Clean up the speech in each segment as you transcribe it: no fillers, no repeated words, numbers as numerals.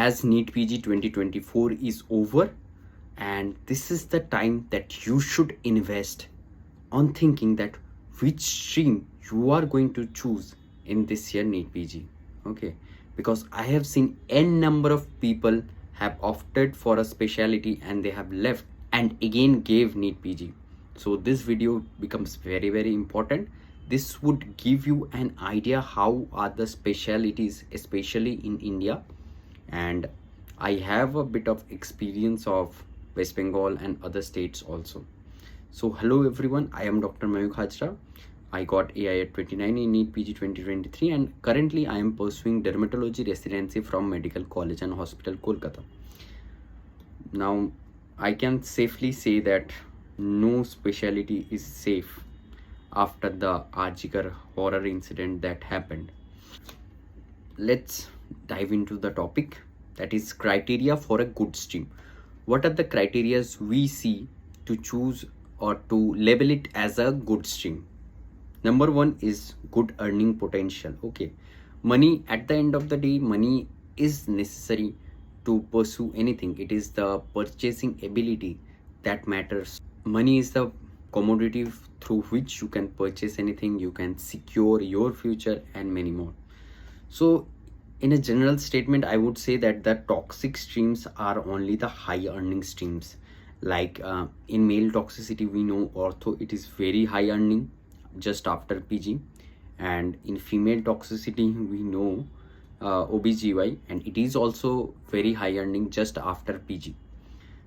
As NEET PG 2024 is over, and this is the time that you should invest on thinking that which stream you are going to choose in this year NEET PG. Okay, because I have seen n number of people have opted for a specialty and they have left and again gave NEET PG. So this video becomes very important. This would give you an idea how are the specialties, especially in India, and I have a bit of experience of West Bengal and other states also. So hello everyone, I am Dr. Mayukh Hazra. I got AI at 29 in NEET PG 2023 and currently I am pursuing Dermatology residency from Medical College and Hospital, Kolkata. Now I can safely say that no specialty is safe after the Arjikar horror incident that happened. Let's dive into the topic, that is criteria for a good stream. What are the criteria we see to choose or to label it as a good stream? Number one is good earning potential. Okay, money, at the end of the day, money is necessary to pursue anything. It is the purchasing ability that matters. Money is the commodity through which you can purchase anything, you can secure your future and many more. So in a general statement, I would say that the toxic streams are only the high earning streams. Like in male toxicity, we know ortho, it is very high earning just after PG, and in female toxicity we know OBGY, and it is also very high earning just after PG.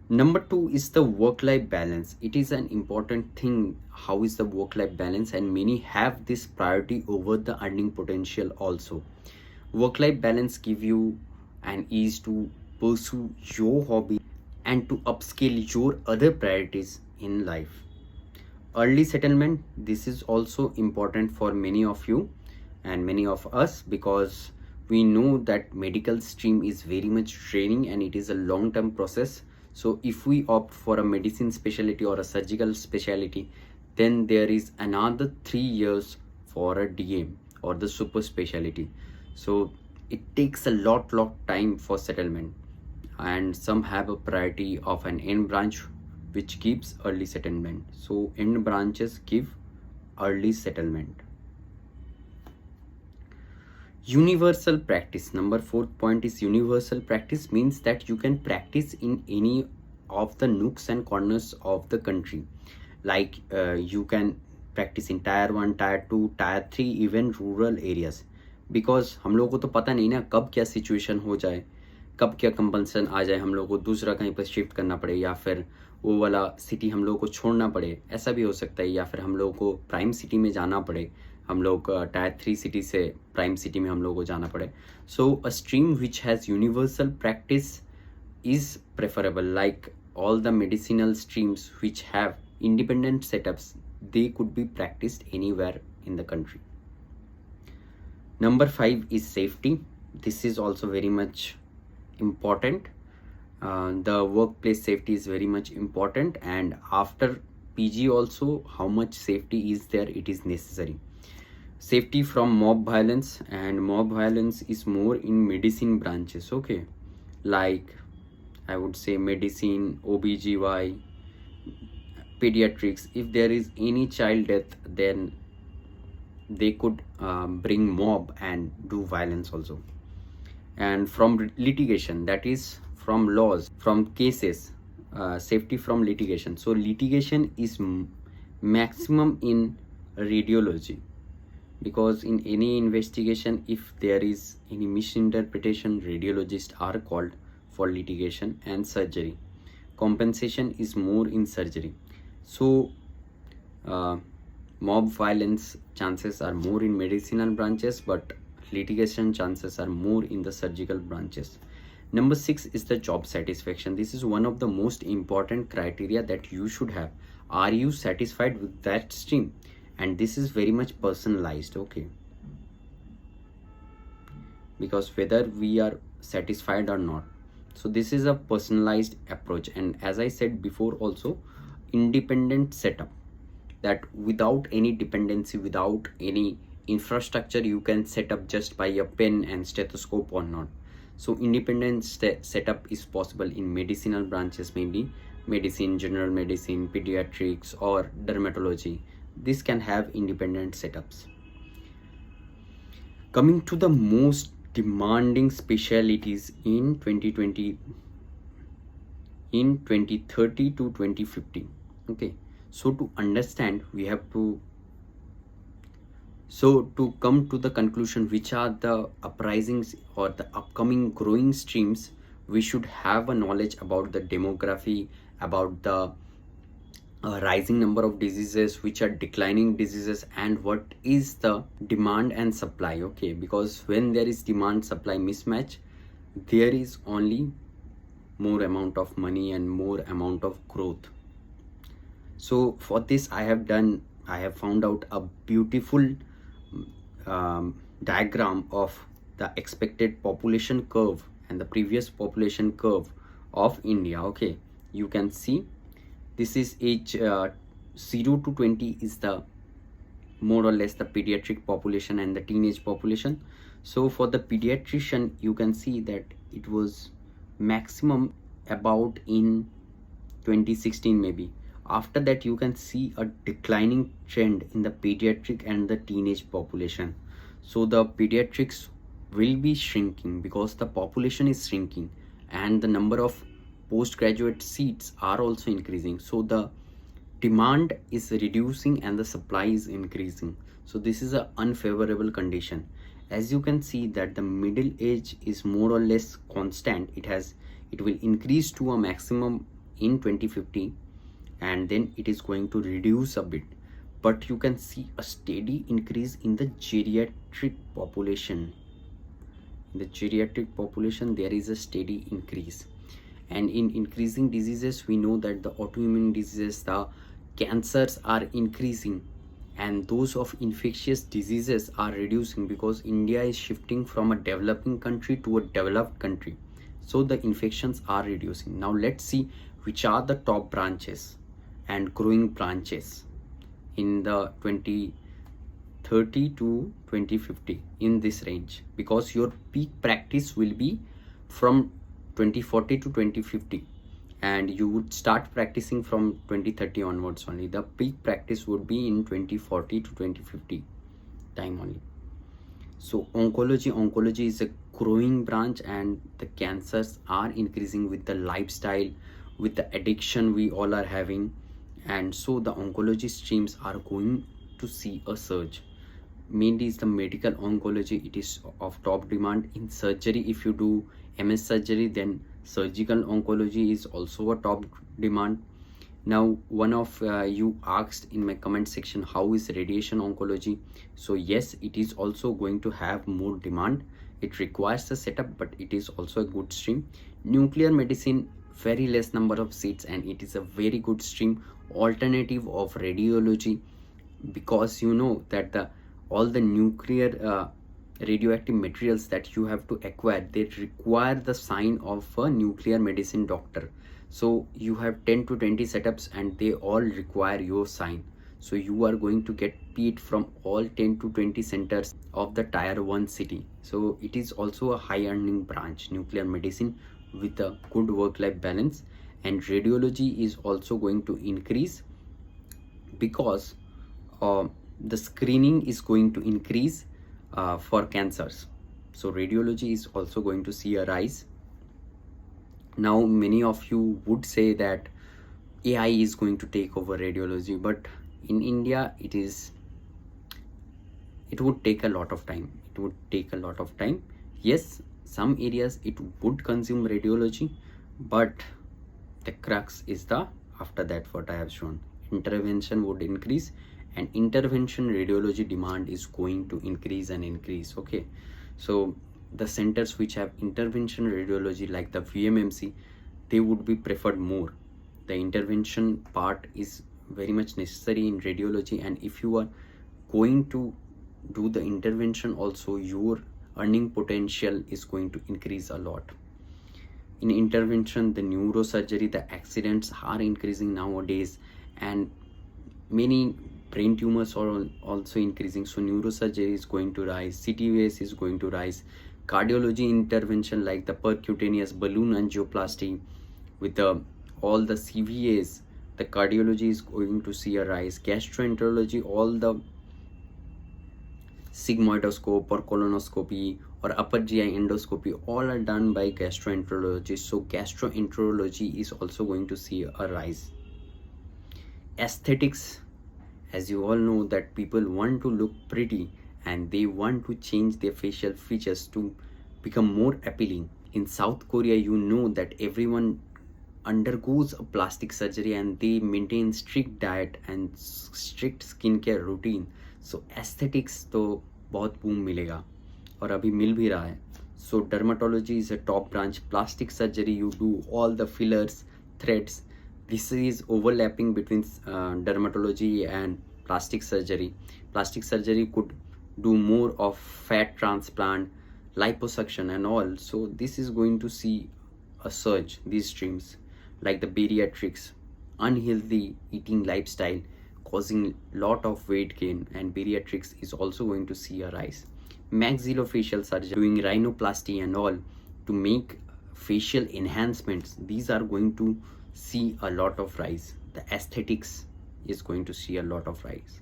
Number two is the work-life balance. It is an important thing. How is the work-life balance? And many have this priority over the earning potential also. Work-life balance give you an ease to pursue your hobby and to upscale your other priorities in life. Early settlement, this is also important for many of you and many of us, because we know that medical stream is very much training and it is a long-term process. So if we opt for a medicine specialty or a surgical specialty, then there is another 3 years for a DM or the super specialty. So it takes a lot time for settlement, and some have a priority of an end branch which gives early settlement. So end branches give early settlement. Universal practice. Number 4 point is universal practice, means that you can practice in any of the nooks and corners of the country. Like you can practice in tier 1, tier 2, tier 3, even rural areas. Because हम लोगों को तो पता नहीं ना कब क्या situation हो जाए, कब क्या कंपल्सन आ जाए, हम लोगों को दूसरा कहीं पर शिफ्ट करना पड़े, या फिर वो वाला सिटी हम लोगों को छोड़ना पड़े, ऐसा भी हो सकता है, या फिर हम लोगों को प्राइम सिटी में जाना पड़े, हम लोग टायर 3 सिटी से प्राइम सिटी में हम लोगों को जाना पड़े. So a stream which has universal practice is preferable. Like all the medicinal streams which have independent setups, they could be practiced anywhere in the country. Number 5 is safety. This is also very much important. The workplace safety is very much important, and after PG also how much safety is there, it is necessary. Safety from mob violence, and mob violence is more in medicine branches. Okay, like I would say medicine, OBGY, pediatrics. If there is any child death, then they could bring mob and do violence also. And from litigation, that is from laws, from cases, safety from litigation. So litigation is maximum in radiology, because in any investigation, if there is any misinterpretation, radiologists are called for litigation. And surgery, compensation is more in surgery. So mob violence chances are more in medicinal branches, but litigation chances are more in the surgical branches. Number 6 is the job satisfaction. This is one of the most important criteria that you should have. Are you satisfied with that stream? And this is very much personalized. Okay, because whether we are satisfied or not, so this is a personalized approach. And as I said before also, independent setup, that without any dependency, without any infrastructure, you can set up just by a pen and stethoscope or not. So independent setup is possible in medicinal branches, mainly medicine, general medicine, pediatrics, or dermatology. This can have independent setups. Coming to the most demanding specialities in 2020, in 2030 to 2050. Okay, so to understand, we have to come to the conclusion which are the uprisings or the upcoming growing streams. We should have a knowledge about the demography, about the rising number of diseases, which are declining diseases, and what is the demand and supply. Okay, because when there is demand supply mismatch, there is only more amount of money and more amount of growth. So for this, I have found out a beautiful diagram of the expected population curve and the previous population curve of India. Okay, you can see this is age 0 to 20 is the more or less the pediatric population and the teenage population. So for the pediatrician, you can see that it was maximum about in 2016 maybe. After that, you can see a declining trend in the pediatric and the teenage population. So the pediatrics will be shrinking because the population is shrinking and the number of postgraduate seats are also increasing. So the demand is reducing and the supply is increasing. So this is an unfavorable condition. As you can see that the middle age is more or less constant. It will increase to a maximum in 2050, and then it is going to reduce a bit, but you can see a steady increase in the geriatric population. In the geriatric population, there is a steady increase. And in increasing diseases, we know that the autoimmune diseases, the cancers are increasing, and those of infectious diseases are reducing because India is shifting from a developing country to a developed country. So the infections are reducing. Now let's see which are the top branches and growing branches in the 2030 to 2050 in this range, because your peak practice will be from 2040 to 2050 and you would start practicing from 2030 onwards only. The peak practice would be in 2040 to 2050 time only. So oncology is a growing branch, and the cancers are increasing with the lifestyle, with the addiction we all are having, and so the oncology streams are going to see a surge. Mainly is the medical oncology, it is of top demand. In surgery, if you do MS surgery, then surgical oncology is also a top demand. Now one of you asked in my comment section, how is radiation oncology? So yes, it is also going to have more demand. It requires a setup, but it is also a good stream. Nuclear medicine, very less number of seats, and it is a very good stream, alternative of radiology, because you know that all the nuclear radioactive materials that you have to acquire, they require the sign of a nuclear medicine doctor. So you have 10 to 20 setups and they all require your sign. So you are going to get paid from all 10 to 20 centers of the tier 1 city. So it is also a high earning branch, nuclear medicine, with a good work-life balance. And radiology is also going to increase because the screening is going to increase for cancers. So radiology is also going to see a rise. Now many of you would say that AI is going to take over radiology, but in India it would take a lot of time. Yes, some areas it would consume radiology, but the crux is the after that what I have shown. Intervention would increase, and intervention radiology demand is going to increase and increase. Okay, so the centers which have intervention radiology like the VMMC, they would be preferred more. The intervention part is very much necessary in radiology, and if you are going to do the intervention also, your earning potential is going to increase a lot. In intervention, the neurosurgery, the accidents are increasing nowadays, and many brain tumors are also increasing. So neurosurgery is going to rise, CTVS is going to rise, Cardiology intervention like the percutaneous balloon angioplasty with all the CVAs, the cardiology is going to see a rise. Gastroenterology, all the sigmoidoscope or colonoscopy or upper GI endoscopy, all are done by gastroenterologists. So gastroenterology is also going to see a rise. Aesthetics, as you all know that people want to look pretty and they want to change their facial features to become more appealing. In South Korea, you know that everyone undergoes a plastic surgery and they maintain strict diet and strict skincare routine. So aesthetics तो बहुत boom मिलेगा और अभी मिल भी रहा है. So dermatology is a top branch. Plastic surgery, you do all the fillers, threads. This is overlapping between dermatology and plastic surgery. Plastic surgery could do more of fat transplant, liposuction and all. So this is going to see a surge, these streams like the bariatrics, unhealthy eating lifestyle causing lot of weight gain, and bariatrics is also going to see a rise. Maxillofacial surgery, doing rhinoplasty and all to make facial enhancements, these are going to see a lot of rise. The aesthetics is going to see a lot of rise.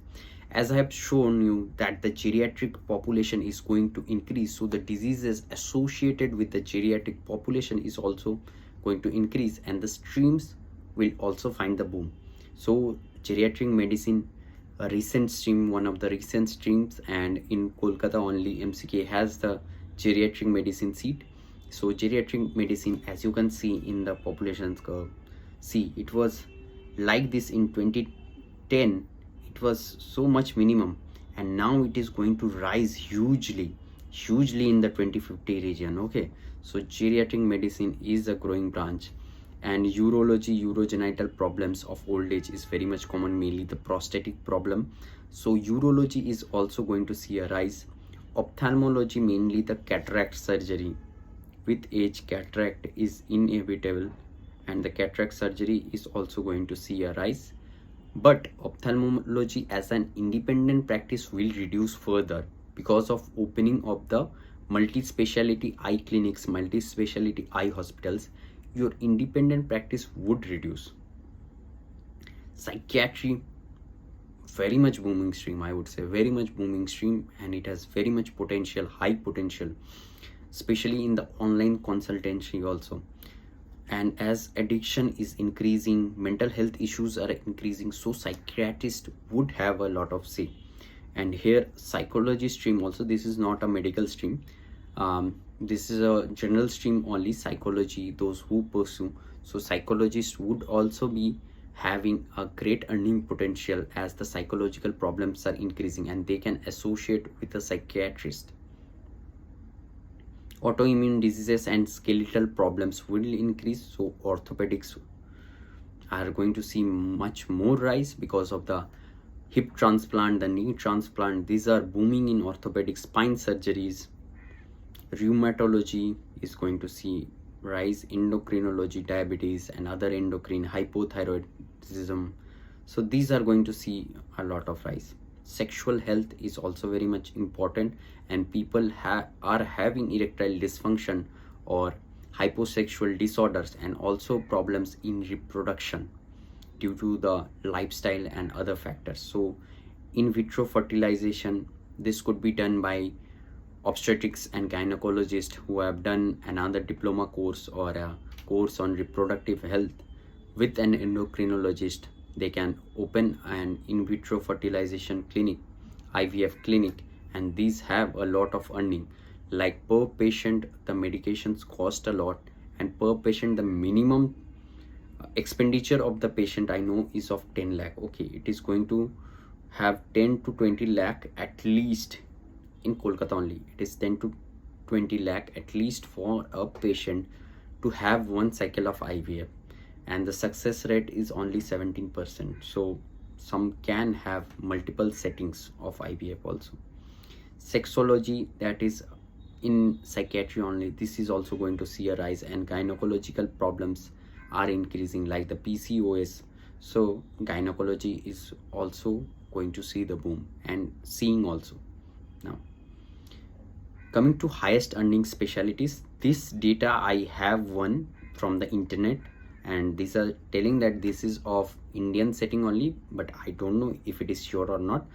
As I have shown you that the geriatric population is going to increase, so the diseases associated with the geriatric population is also going to increase and the streams will also find the boom. So geriatric medicine, a recent stream, one of the recent streams, and in Kolkata only MCK has the geriatric medicine seat. So geriatric medicine, as you can see in the population curve, see it was like this in 2010, it was so much minimum, and now it is going to rise hugely in the 2050 region. Okay, so geriatric medicine is a growing branch. And urology, urogenital problems of old age is very much common, mainly the prostatic problem. So urology is also going to see a rise. Ophthalmology, mainly the cataract surgery. With age, cataract is inevitable and the cataract surgery is also going to see a rise. But ophthalmology as an independent practice will reduce further because of opening of the multi-speciality eye clinics, multi-speciality eye hospitals. Your independent practice would reduce. Psychiatry, very much booming stream, I would say, very much booming stream, and it has very much potential, high potential, especially in the online consultancy also. And as addiction is increasing, mental health issues are increasing, so psychiatrists would have a lot of say. And here psychology stream also, this is not a medical stream, this is a general stream only, psychology, those who pursue. So psychologists would also be having a great earning potential as the psychological problems are increasing and they can associate with a psychiatrist. Autoimmune diseases and skeletal problems will increase, so orthopedics are going to see much more rise because of the hip transplant, the knee transplant. These are booming in orthopedic. Spine surgeries, rheumatology is going to see rise, endocrinology, diabetes and other endocrine, hypothyroidism. So these are going to see a lot of rise. Sexual health is also very much important, and people are having erectile dysfunction or hyposexual disorders and also problems in reproduction due to the lifestyle and other factors. So in vitro fertilization, this could be done by obstetrics and gynecologists who have done another diploma course or a course on reproductive health with an endocrinologist. They can open an in vitro fertilization clinic, IVF clinic, and these have a lot of earning. Like per patient, the medications cost a lot, and per patient, the minimum expenditure of the patient I know is of 10 lakh. Okay, it is going to have 10 to 20 lakh at least. In Kolkata only, it is 10 to 20 lakh at least for a patient to have one cycle of IVF, and the success rate is only 17%. So some can have multiple settings of IVF also. Sexology, that is in psychiatry only, this is also going to see a rise, and gynecological problems are increasing like the PCOS. So gynecology is also going to see the boom and seeing also. Now Coming to highest earning specialties, this data I have one from the internet, and these are telling that this is of Indian setting only, but I don't know if it is sure or not.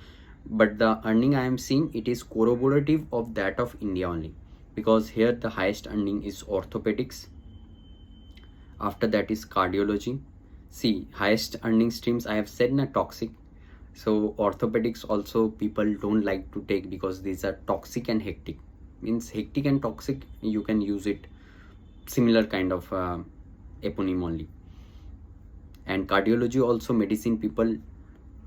But the earning I am seeing, it is corroborative of that of India only, because here the highest earning is orthopedics, after that is cardiology. See, highest earning streams I have said na, toxic. So orthopedics also people don't like to take because these are toxic and hectic. Means hectic and toxic, you can use it similar kind of eponym only. And cardiology also, medicine people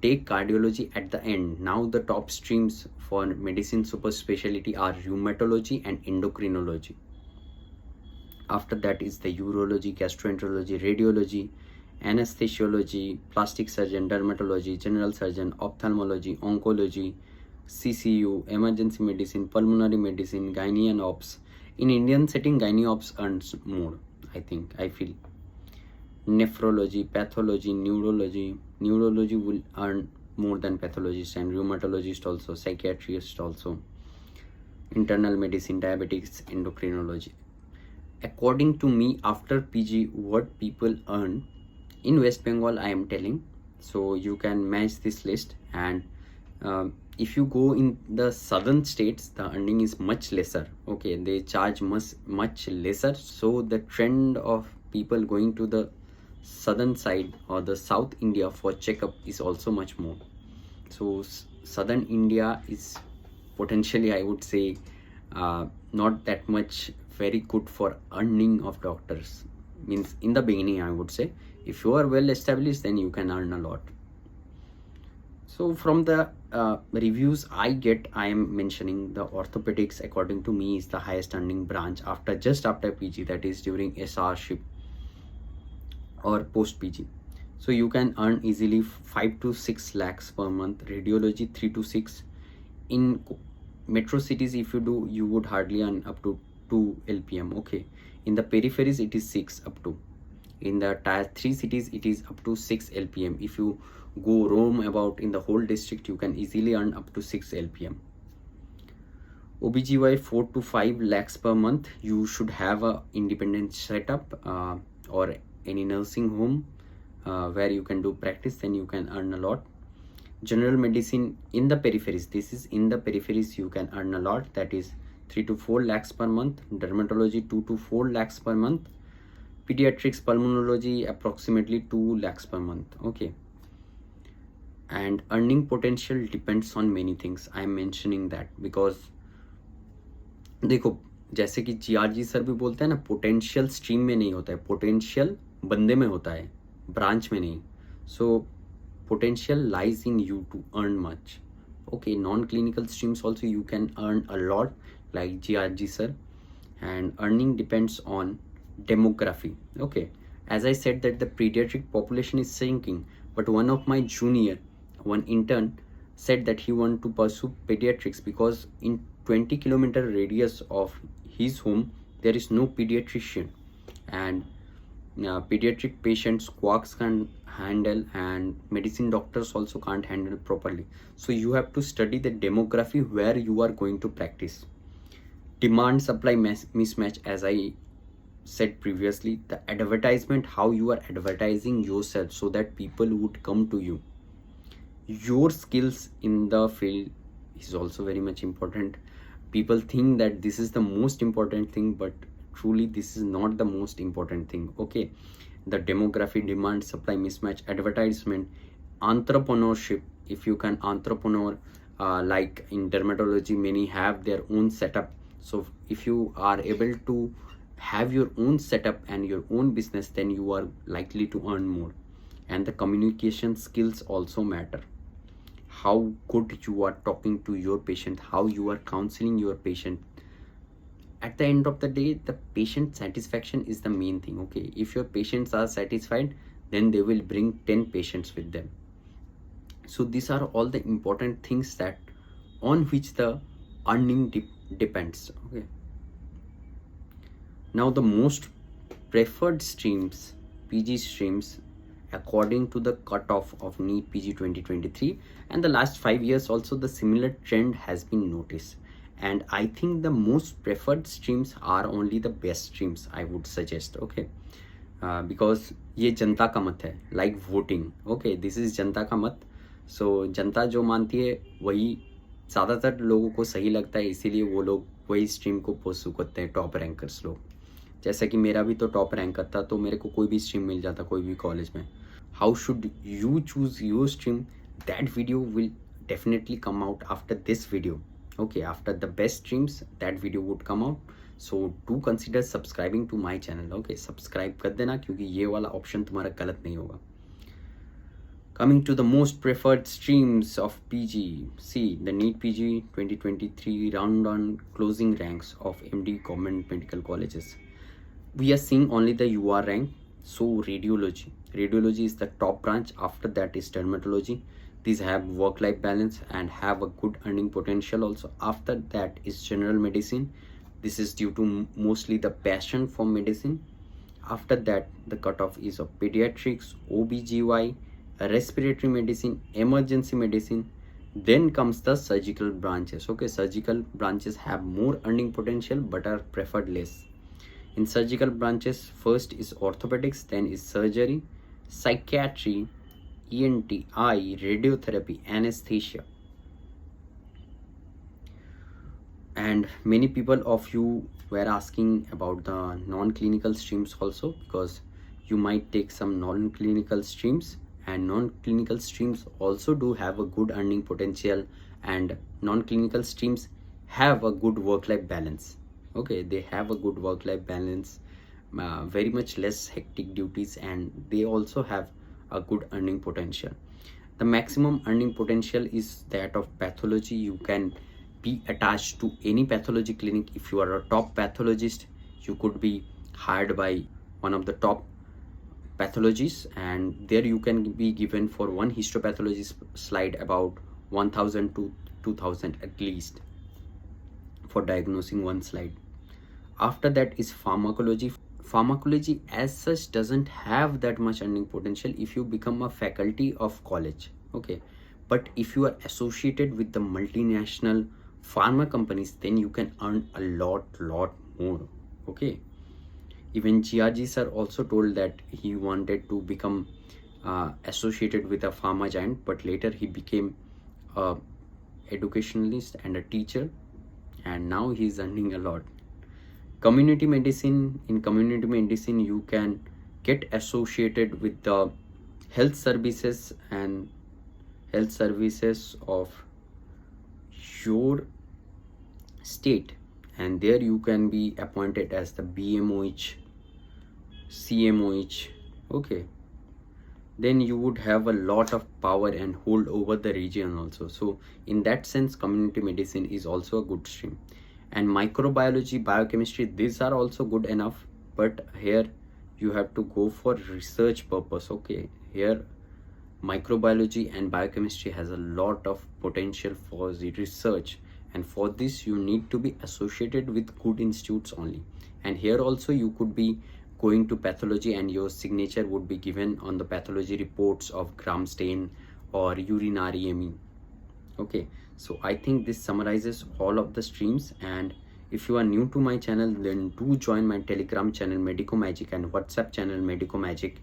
take cardiology at the end. Now the top streams for medicine super specialty are rheumatology and endocrinology. After that is the urology, gastroenterology, radiology, anesthesiology, plastic surgeon, dermatology, general surgeon, ophthalmology, oncology, CCU, emergency medicine, pulmonary medicine, gynae and ops. In Indian setting, gynae ops earns more, I feel. Nephrology, pathology, neurology. Neurology will earn more than pathologist, and rheumatologist also, psychiatrist also, internal medicine, diabetics, endocrinology. According to me, after PG, what people earn in West Bengal, I am telling. So you can match this list, and if you go in the southern states, the earning is much lesser. Okay, they charge much lesser. So the trend of people going to the southern side or the South India for checkup is also much more. So southern India is potentially, I would say, not that much very good for earning of doctors. Means in the beginning, I would say, if you are well established, then you can earn a lot. So from the reviews I get, I am mentioning the orthopedics, according to me, is the highest earning branch just after PG, that is during SRship or post PG. So you can earn easily 5 to 6 lakhs per month. Radiology 3 to 6. In metro cities, if you do, you would hardly earn up to 2 LPM. Okay, in the peripheries it is 6 up to. In the tier 3 cities it is up to 6 LPM. If you go roam about in the whole district, you can easily earn up to 6 LPM. OBGY 4 to 5 lakhs per month. You should have a independent setup or any nursing home where you can do practice, then you can earn a lot. General medicine in the peripheries, this is in the peripheries, you can earn a lot, that is 3 to 4 lakhs per month. Dermatology 2 to 4 lakhs per month. Pediatrics, pulmonology approximately 2 lakhs per month. Okay, and earning potential depends on many things. I am mentioning that because देखो, जैसे कि GRG sir भी बोलते हैं ना, potential stream में नहीं होता है, पोटेंशियल बंदे में होता है, ब्रांच में नहीं. सो potential lies in you to earn much. Okay, non-clinical streams also you can earn a lot, like GRG sir, and earning depends on demography. Okay, as I said that the pediatric population is shrinking, but one of my one intern said that he want to pursue pediatrics because in 20-kilometer radius of his home there is no pediatrician, and pediatric patients quacks can't handle, and medicine doctors also can't handle properly. So you have to study the demography where you are going to practice. Demand supply mismatch, as I said previously, the advertisement, how you are advertising yourself so that people would come to you. Your skills in the field is also very much important. People think that this is the most important thing, but truly this is not the most important thing. Okay, the demography, demand supply mismatch, advertisement, entrepreneurship. If you can entrepreneur, like in dermatology, many have their own setup. So if you are able to have your own setup and your own business, then you are likely to earn more. And the communication skills also matter. How good you are talking to your patient, how you are counseling your patient. At the end of the day, the patient satisfaction is the main thing. Okay, if your patients are satisfied, then they will bring 10 patients with them. So these are all the important things that on which the earning depends. Okay, now the most preferred streams, PG streams, according to the cutoff of NEET PG 2023, and the last 5 years also, the similar trend has been noticed. and I think the most preferred streams are only the best streams I would suggest. Okay, because ये जनता का मत है, like voting. Okay, this is जनता का मत. So जनता जो मानती है वही ज़्यादातर लोगों को सही लगता है, इसीलिए वो लोग वही स्ट्रीम को परस्यू करते हैं, टॉप रैंकर्स लोग. जैसा कि मेरा भी तो टॉप रैंकर था, तो मेरे को कोई भी स्ट्रीम मिल जाता कोई भी कॉलेज में. How should you choose your stream? That video will definitely come out after this video. Okay, after the best streams that video would come out. So do consider subscribing to my channel. Okay, subscribe कर देना, क्योंकि ये वाला option तुम्हारा गलत नहीं होगा. Coming to the most preferred streams of PG. See, the NEET PG 2023 round on closing ranks of MD government medical colleges. We are seeing only the UR rank. So radiology is the top branch. After that is dermatology. These have work-life balance and have a good earning potential also. After that is general medicine. This is due to mostly the passion for medicine. After that, the cutoff is of pediatrics, OBGY, respiratory medicine, emergency medicine. Then comes the surgical branches. Okay, surgical branches have more earning potential but are preferred less. In surgical branches, first is orthopedics, then is surgery, psychiatry, ENT, eye, radiotherapy, anesthesia. And many people of you were asking about the non-clinical streams also, because you might take some non-clinical streams, and non-clinical streams also do have a good earning potential, and non-clinical streams have a good work-life balance. Okay, they have a good work-life balance, very much less hectic duties, and they also have a good earning potential. The maximum earning potential is that of pathology. You can be attached to any pathology clinic. If you are a top pathologist, you could be hired by one of the top pathologists, and there you can be given for one histopathology slide about 1000 to 2000 at least for diagnosing one slide. After that is pharmacology. Pharmacology as such doesn't have that much earning potential if you become a faculty of college. Okay, but if you are associated with the multinational pharma companies, then you can earn a lot more. Okay, even GRG sir also told that he wanted to become associated with a pharma giant, but later he became a educationalist and a teacher, and now he is earning a lot. Community medicine. In community medicine, you can get associated with the health services and health services of your state, and there you can be appointed as the BMOH, CMOH. Okay, then you would have a lot of power and hold over the region also. So in that sense, community medicine is also a good stream. And microbiology, biochemistry, these are also good enough, but here you have to go for research purpose. Okay, here microbiology and biochemistry has a lot of potential for the research, and for this you need to be associated with good institutes only. And here also you could be going to pathology, and your signature would be given on the pathology reports of gram stain or urinary ME. Okay, so I think this summarizes all of the streams. And if you are new to my channel, then do join my Telegram channel Medico Magic and WhatsApp channel Medico Magic,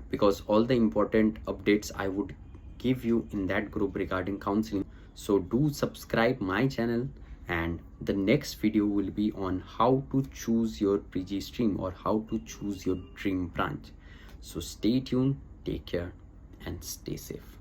because all the important updates I would give you in that group regarding counseling. So do subscribe my channel, and the next video will be on how to choose your PG stream or how to choose your dream branch. So stay tuned, take care, and stay safe.